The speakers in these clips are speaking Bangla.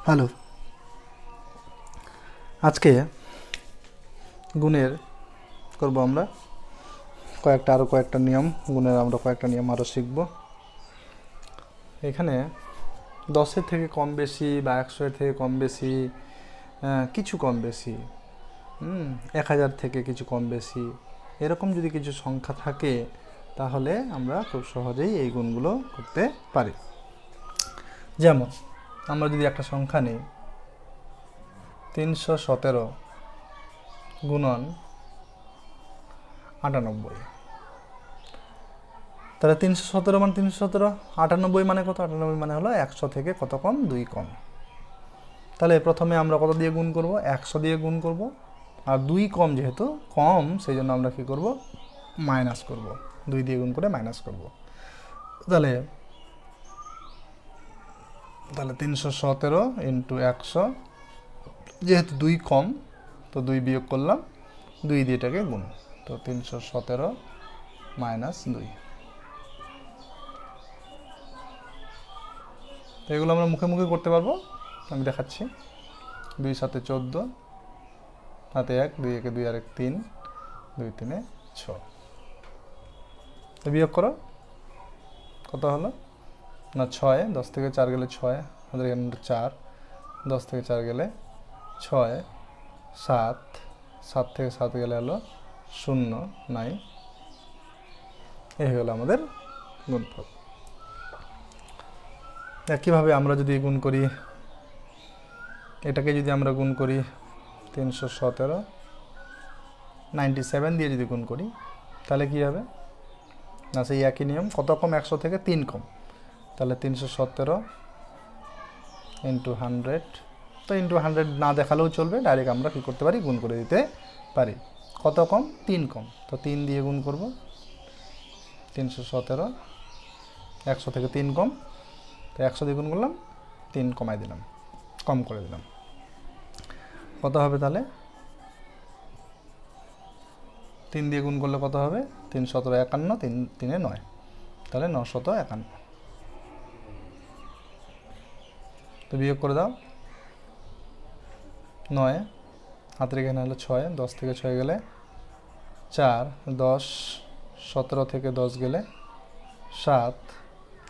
হ্যালো, আজকে গুণের করব আমরা আরও কয়েকটা নিয়ম। গুণের আমরা কয়েকটা নিয়ম আরও শিখব। এখানে 10-এর থেকে কম বেশি বা 100-এর থেকে কম বেশি, কিছু কম বেশি, 1000 থেকে কিছু কম বেশি, এরকম যদি কিছু সংখ্যা থাকে তাহলে আমরা খুব সহজেই এই গুণগুলো করতে পারি। যেমন আমরা যদি একটা সংখ্যা নিই 317 গুণন 98, তাহলে 317 মানে 317, 98 মানে কত? 98 মানে হলো 100 থেকে কত কম? 2 কম। তাহলে প্রথমে আমরা কত দিয়ে গুণ করব? 100 দিয়ে গুণ করব। আর 2 কম, যেহেতু কম সেই জন্য আমরা কি করব? মাইনাস করব। 2 দিয়ে গুণ করে মাইনাস করব। তাহলে 317 ইন্টু 100, যেহেতু 2 কম তো 2 বিয়োগ করলাম, 2 দিয়ে এটাকে গুণ, তো 317 মাইনাস 2। তো এগুলো আমরা মুখে মুখে করতে পারবো, আমি দেখাচ্ছি। 2 7 14, হাতে 1, 2 1 2 আর 1 3, 2 3 6। তো বিয়োগ করো, কত হলো না 6, 10 থেকে 4 গেলে 6, আমাদের এখানে 4, 10 থেকে 4 গেলে 6, 7, 7 থেকে 7 গেলে হলো 0, নাই। এই হলো আমাদের গুণফল। একইভাবে আমরা যদি গুণ করি, এটাকে যদি আমরা গুণ করি 317 97 দিয়ে যদি গুণ করি তাহলে কি হবে না? সেই একই নিয়ম, কত কম? 100 থেকে 3 কম। তাহলে 317 ইন্টু 100, তো ইন্টু 100 না দেখালেও চলবে, ডাইরেক্ট আমরা কী করতে পারি? গুণ করে দিতে পারি। কত কম? 3 কম, তো 3 দিয়ে গুণ করব। 317, 100 থেকে 3 কম, তো 100 দিয়ে গুণ করলাম, 3 কমাই দিলাম, কম করে দিলাম। কত হবে তাহলে? 3 দিয়ে গুণ করলে কত হবে? 3 17 51, 3 3 9, তাহলে 951। তো বিয়োগ করে দাও, 9, হাতের এখানে হলো 6, 10 থেকে 6 গেলে 4, 10, 17 থেকে 10 গেলে 7,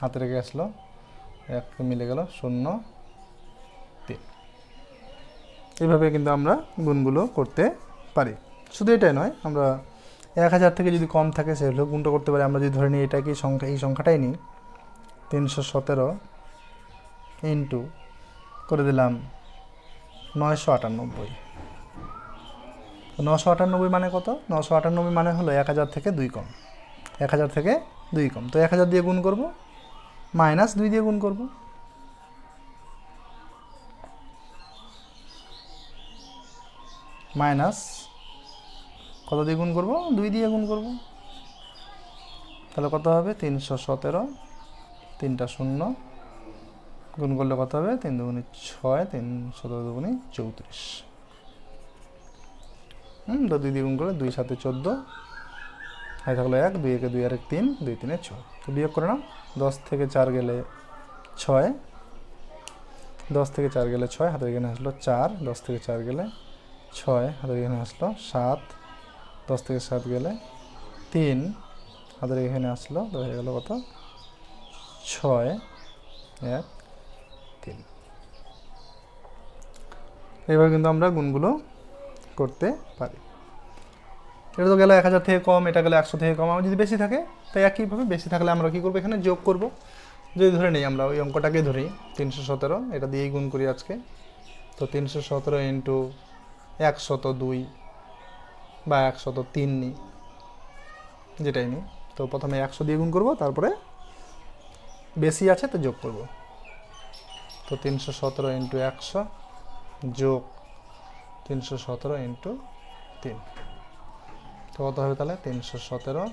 হাতে রেখে আসলো 1 মিলে গেল 0 3। এইভাবে কিন্তু আমরা গুণগুলো করতে পারি। শুধু এটাই নয়, আমরা 1000 থেকে যদি কম থাকে সেগুলো গুণটা করতে পারি। আমরা যদি ধরে নিই এটা কি সংখ্যা, এই সংখ্যাটাই নিই, 317 ইন্টু করে দিলাম 998। 998 মানে কত? 998 মানে হলো 1000 থেকে 2 কম। 1000 থেকে 2 কম, তো 1000 দিয়ে গুণ করব, মাইনাস 2 দিয়ে গুণ করব। মাইনাস কত দিয়ে গুণ করব? 2 দিয়ে গুণ করব। তাহলে কত হবে? 317, 3টা 0, গুণ করলে কত হবে? 3 দুগুণে 6, 3 17 দুগুণে 34। তো 2 দিয়ে গুণ করলে 2 7 14, হাই থাকলো 1, 2 1 2 আর 1 3, 2 3 6। তো বিয়োগ করে নাও, 10 থেকে 4 গেলে 6, 10 থেকে 4 গেলে 6, হাতের এখানে আসলো 4, 10 থেকে 4 গেলে 6, হাতের এখানে আসলো 7, 10 থেকে 7 গেলে 3, হাতের এখানে আসলো, তো হয়ে গেল কত? 6 1 3। এইভাবে কিন্তু আমরা গুণগুলো করতে পারি। এটা তো গেল 1000 থেকে কম, এটা গেলে 100 থেকে কম। আমার যদি বেশি থাকে, তাই একইভাবে বেশি থাকলে আমরা কী করবো? এখানে যোগ করব। যদি ধরে নিই আমরা ওই অঙ্কটাকে ধরি 317, এটা দিয়েই গুণ করি আজকে। তো 317 ইন্টু 102 বা 103 নিই, যেটাই নিই। তো প্রথমে 100 দিয়ে গুণ করব, তারপরে বেশি আছে তো যোগ করব। তো 317 ইন্টু 100 যোগ 317 ইন্টু 3, তো কত হবে তাহলে? 317,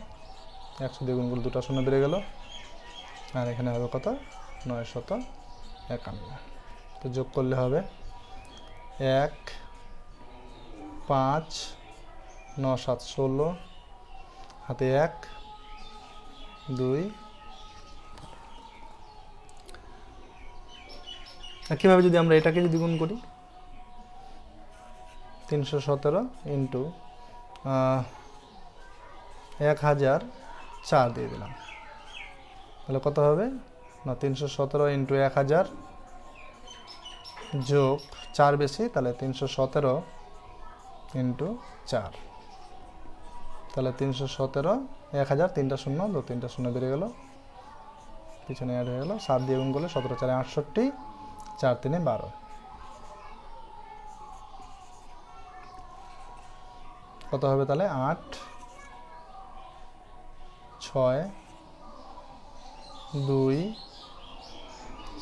100 দিয়ে গুণ করলে 2টা 0 বেড়ে গেল, আর এখানে হবে কত? 951। তো যোগ করলে হবে 1 5 9 7 16, হাতে 1 2 কীভাবে যদি আমরা এটাকে যদি গুণ করি 317 ইন্টু 1004 দিয়ে দিলাম, তাহলে কত হবে না 317 ইন্টু 1000 যোগ 4 বেশি, তাহলে 317 ইন্টু 4, তাহলে 317 1000 3টা শূন্য 3টা শূন্য বেরিয়ে গেল, পিছনে অ্যাড হয়ে গেল, 7 দিয়ে গুণ করলে 17 4 68, 4 3 12, কত হবে তাহলে 8 6 2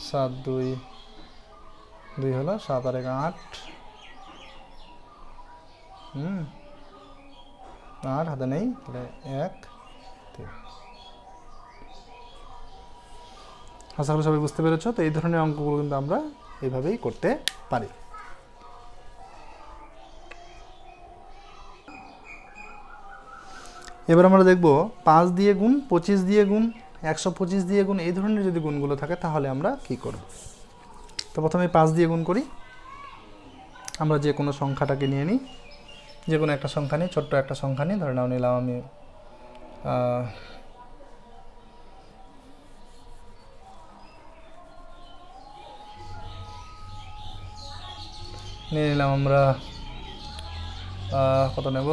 7 2 2 হলো 7 আর 1 8, 8 হাতে নেই, তাহলে 1 3। আশা করি সবাই বুঝতে পেরেছো। তো এই ধরনের অঙ্কগুলো কিন্তু আমরা এইভাবেই করতে পারি। এবার আমরা দেখব 5 দিয়ে গুণ, 25 দিয়ে গুণ, 125 দিয়ে গুণ, এই ধরনের যদি গুণগুলো থাকে তাহলে আমরা কি করব। তো প্রথমে 5 দিয়ে গুণ করি। আমরা যে কোনো সংখ্যাটাকে নিয়ে নিই, যে কোনো একটা সংখ্যা নিই, ছোট্ট একটা সংখ্যা নিই, ধরে নাও নিলাম আমি নিয়ে নিলাম আমরা কত নেব,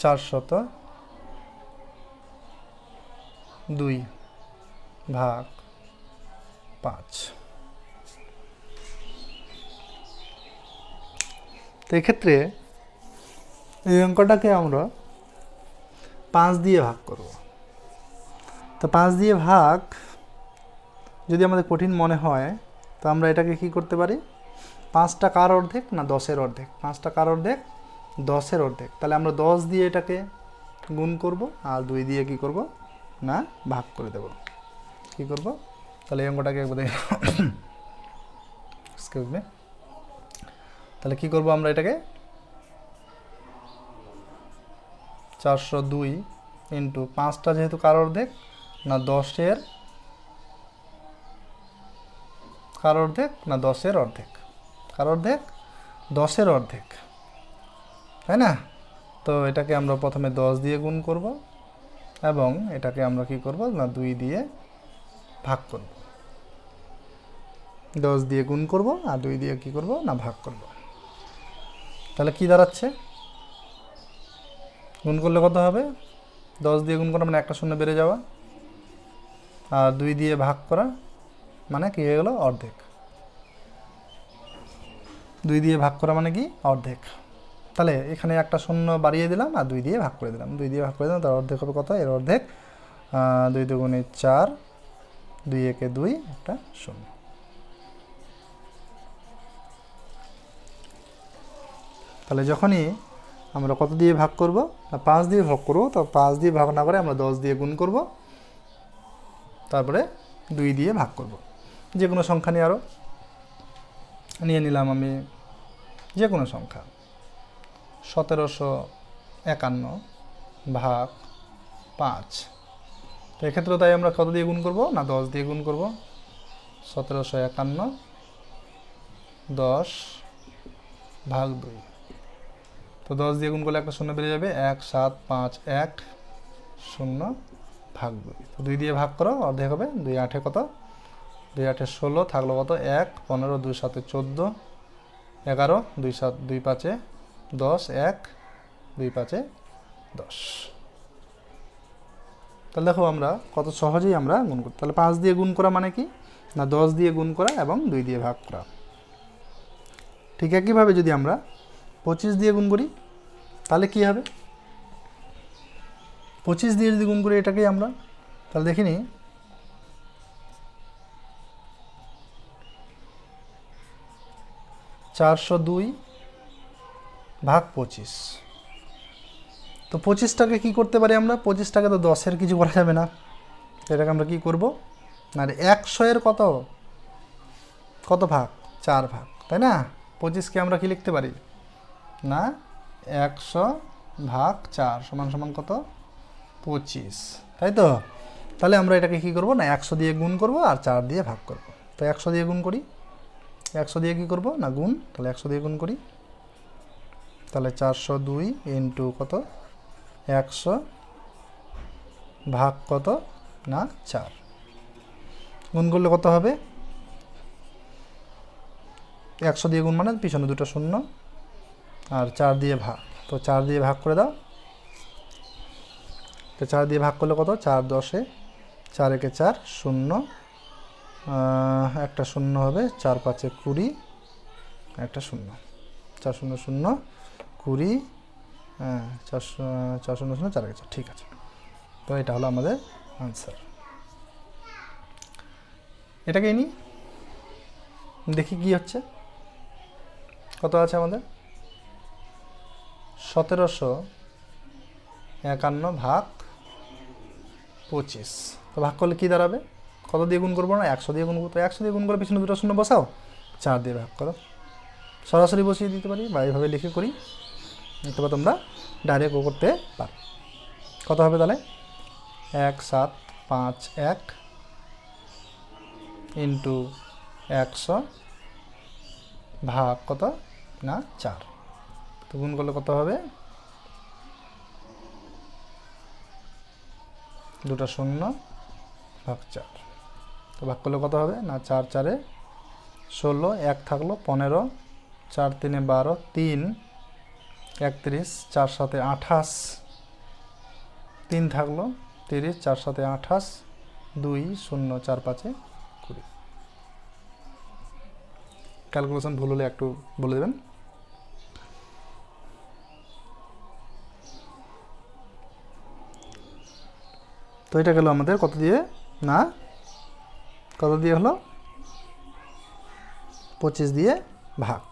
402 ভাগ 5। তো এক্ষেত্রে এই অঙ্কটাকে আমরা 5 দিয়ে ভাগ করব। তো 5 দিয়ে ভাগ যদি আমাদের কঠিন মনে হয়, তো আমরা এটাকে কি করতে পারি, 5টা কার অর্ধেক না 10-এর অর্ধেক, 5টা কার অর্ধেক 10-এর অর্ধেক, তাহলে আমরা 10 দিয়ে এটাকে গুণ করব আর 2 দিয়ে কি করব না ভাগ করে দেব। কি করব তাহলে এই অঙ্কটাকে একবার এক্সকিউজ মি, তাহলে কি করব আমরা এটাকে 402 ইন্টু 5টা যেহেতু কার অর্ধেক না 10-এর কার অর্ধেক না 10-এর অর্ধেক, কার অর্ধেক 10-এর অর্ধেক, তাই না। তো এটাকে আমরা প্রথমে 10 দিয়ে গুণ করব এবং এটাকে আমরা কি করব না 2 দিয়ে ভাগ করব। 10 দিয়ে গুণ করব আর 2 দিয়ে কি করব না ভাগ করব। তাহলে কি দাঁড়াচ্ছে, গুণ করলে কত হবে, 10 দিয়ে গুণ করা মানে একটা শূন্য বেড়ে যাওয়া, আর 2 দিয়ে ভাগ করা মানে কি হয়ে গেল অর্ধেক। 2 দিয়ে ভাগ করা মানে কি অর্ধেক। তাহলে এখানে একটা শূন্য বাড়িয়ে দিলাম আর 2 দিয়ে ভাগ করে দিলাম, 2 দিয়ে ভাগ করে দিলাম, তার অর্ধেক হবে কত, এর অর্ধেক 2 দুগুণে 4, 2 একে 2, একটা শূন্য। তাহলে যখনই আমরা কত দিয়ে ভাগ করব না 5 দিয়ে ভাগ করব, তো 5 দিয়ে ভাগ না করে আমরা 10 দিয়ে গুণ করব, তারপরে 2 দিয়ে ভাগ করব। যে কোনো সংখ্যা নিয়ে আরও নিয়ে নিলাম আমি যে কোনো সংখ্যা 1751 ভাগ 5। তো এক্ষেত্রে তাই আমরা কত দিয়ে গুণ করব না 10 দিয়ে গুণ করব। 1751 10 ভাগ 2, তো 10 দিয়ে গুণ করলে একটা শূন্য বেরিয়ে যাবে, 1 7 5 1 0 ভাগ 2। তো 2 দিয়ে ভাগ করো, অর্ধেক হবে, 2 8 কত, 2 8 16, থাকলো কত 1 15, 2 7 14 11, 2 7 2 5 10, 1 2 5 10। তাহলে দেখো আমরা কত সহজেই আমরা গুণ করি। তাহলে 5 দিয়ে গুণ করা মানে কি না 10 দিয়ে গুণ করা এবং 2 দিয়ে ভাগ করা। ঠিক একইভাবে যদি আমরা 25 দিয়ে গুণ করি তাহলে কি হবে, 25 দিয়ে যদি গুণ করি এটাকেই আমরা, তাহলে দেখিনি 402 ভাগ 25। তো 25টাকে কি করতে পারি আমরা, 25টাকে তো 10-এর কিছু করা যাবে না, এটাকে আমরা কি করব আর 100-এর কত কত ভাগ 4 ভাগ, তাই না। 25কে আমরা কি লিখতে পারি না 100 ভাগ 4 সমান সমান কত 25, তাই তো। তাহলে আমরা এটাকে কী করবো না 100 দিয়ে গুণ করব আর 4 দিয়ে ভাগ করব। তো 100 দিয়ে গুণ করি, 100 দিয়ে কী করব না গুণ, তাহলে 100 দিয়ে গুণ করি, তাহলে 402 ইন্টু কত 100 ভাগ কত না 4, গুণ করলে কত হবে 100 দিয়ে গুণ মানে পিছনে দুটো শূন্য আর 4 দিয়ে ভাগ, তো 4 দিয়ে ভাগ করে দাও। তো 4 দিয়ে ভাগ করলে কত 4 10, 4 একে 4 শূন্য, একটা শূন্য হবে, 4 5 20, একটা শূন্য, 4 0 0 20, 4 0 0 4 একে 4, ঠিক আছে। তো এটা হলো আমাদের আনসার। এটাকে নিই, দেখি কি হচ্ছে, কত আছে আমাদের 1751 ভাগ 25। তো ভাগ করলে কী দাঁড়াবে, কত দিয়ে গুণ করবো না 100 দিয়ে গুণ করবো, তো 100 দিয়ে গুণ করে পিছনে দুটো শূন্য বসাও, 4 দিয়ে ভাগ করো, সরাসরি বসিয়ে দিতে পারি বা এইভাবে লিখে করি, অথবা তোমরা ডাইরেক্টও করতে পারো। কত হবে তাহলে 1751 ইন্টু 100 ভাগ কত না 4, তো গুণ করলে কত হবে দুটো শূন্য ভাগ 4, তো ভাগ করলে কত হবে না 4 4 16, 1 থাকলো 15, 4 3 12, 3 31, 4 7 28, 3 থাকলো 30, 4 7 28, 2 0 4 5 20। ক্যালকুলেশন ভুল হলে একটু বলে দেবেন। তো এটা গেল আমাদের কত দিয়ে না কত দিয়ে হলো 25 দিয়ে ভাগ।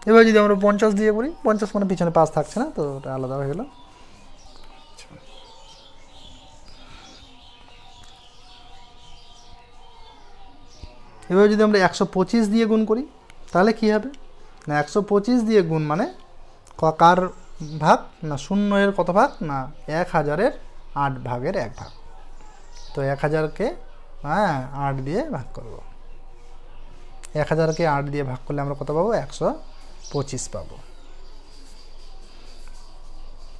এবার যদি আমরা 50 দিয়ে করি, 50 মানে পিছনে 5 থাকছে না, তো ওটা আলাদা হয়ে গেল। এবার যদি আমরা 125 দিয়ে গুণ করি তাহলে কি হবে না 125 দিয়ে গুণ মানে কার ভাগ না 0 এর কত ভাগ না 1000-এর 8 ভাগের 1 ভাগ, তো 1000-কে 8 দিয়ে ভাগ করব, 1000-কে 8 দিয়ে ভাগ করলে আমরা কত পাবো 125 পাবো,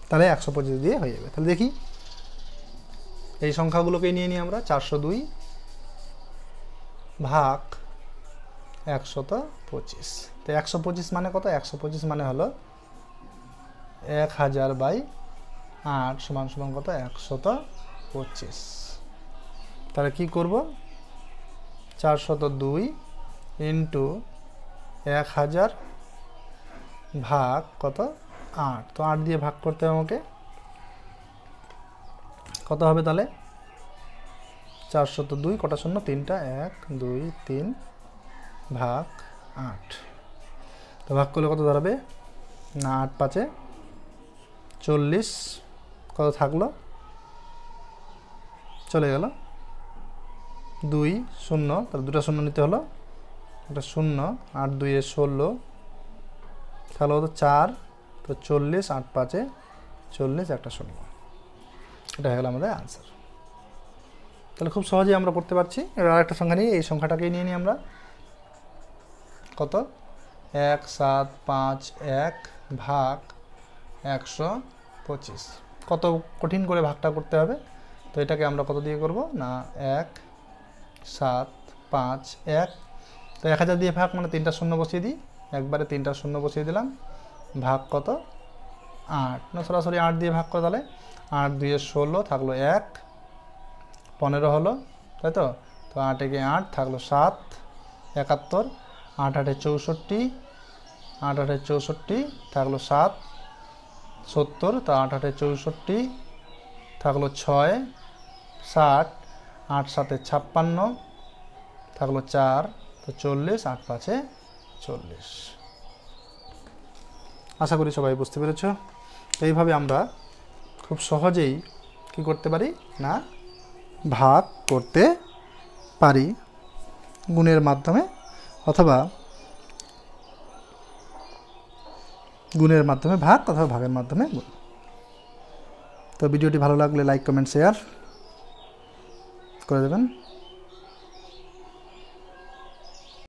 তাহলে 125 দিয়ে হয়ে যাবে। তাহলে দেখি এই সংখ্যাগুলোকে নিয়ে নিই আমরা 402 ভাগ 125, তো 125 মানে কত 125 মানে হলো 1000/8 সমান সমান কত 125। তাহলে কি করব 402 ইন্টু 1000 ভাগ কত 8, তো 8 দিয়ে ভাগ করতে হবে আমাকে, কত হবে তাহলে 402 কটা শূন্য 3টা 1 2 3 ভাগ 8, তো ভাগ করলে কত দাঁড়াবে না 8 5 40, কত থাকলো চলে গেল 2 0, তাহলে দুটো শূন্য নিতে হলো, একটা শূন্য 8 2 16 তাহলে কত 4, তো 40 8 5 40, একটা শূন্য, এটা হয়ে গেল আমাদের আনসার। তাহলে খুব সহজেই আমরা করতে পারছি। এবার আরেকটা সংখ্যা নিয়ে এই সংখ্যাটাকেই নিয়ে নিই আমরা, কত 1751 ভাগ 125, কত কঠিন করে ভাগটা করতে হবে, তো এটাকে আমরা কত দিয়ে করব না 1751, তো 1000 দিয়ে ভাগ মানে 3টা শূন্য বসিয়ে দিই, একবারে 3টা শূন্য বসিয়ে দিলাম, ভাগ কত 8, না সরাসরি 8 দিয়ে ভাগ করে, তাহলে 8 2 16 থাকলো 1 15 হলো, তাই তো, তো 8 একে 8 থাকলো 7 71, 8 8 64, 8 8 64 থাকলো 7 70, তো 8 8 64 থাকলো 6 60, 8 7 56 থাকলো 4, তো 40, 8 5 40। আশা করি সবাই বুঝতে পেরেছ। এইভাবে আমরা খুব সহজেই কি করতে পারি না ভাগ করতে পারি গুণের মাধ্যমে, অথবা গুণের মাধ্যমে ভাগ অথবা ভাগের মাধ্যমে গুণ। তো ভিডিওটি ভালো লাগলে লাইক কমেন্ট শেয়ার করে দেবেন।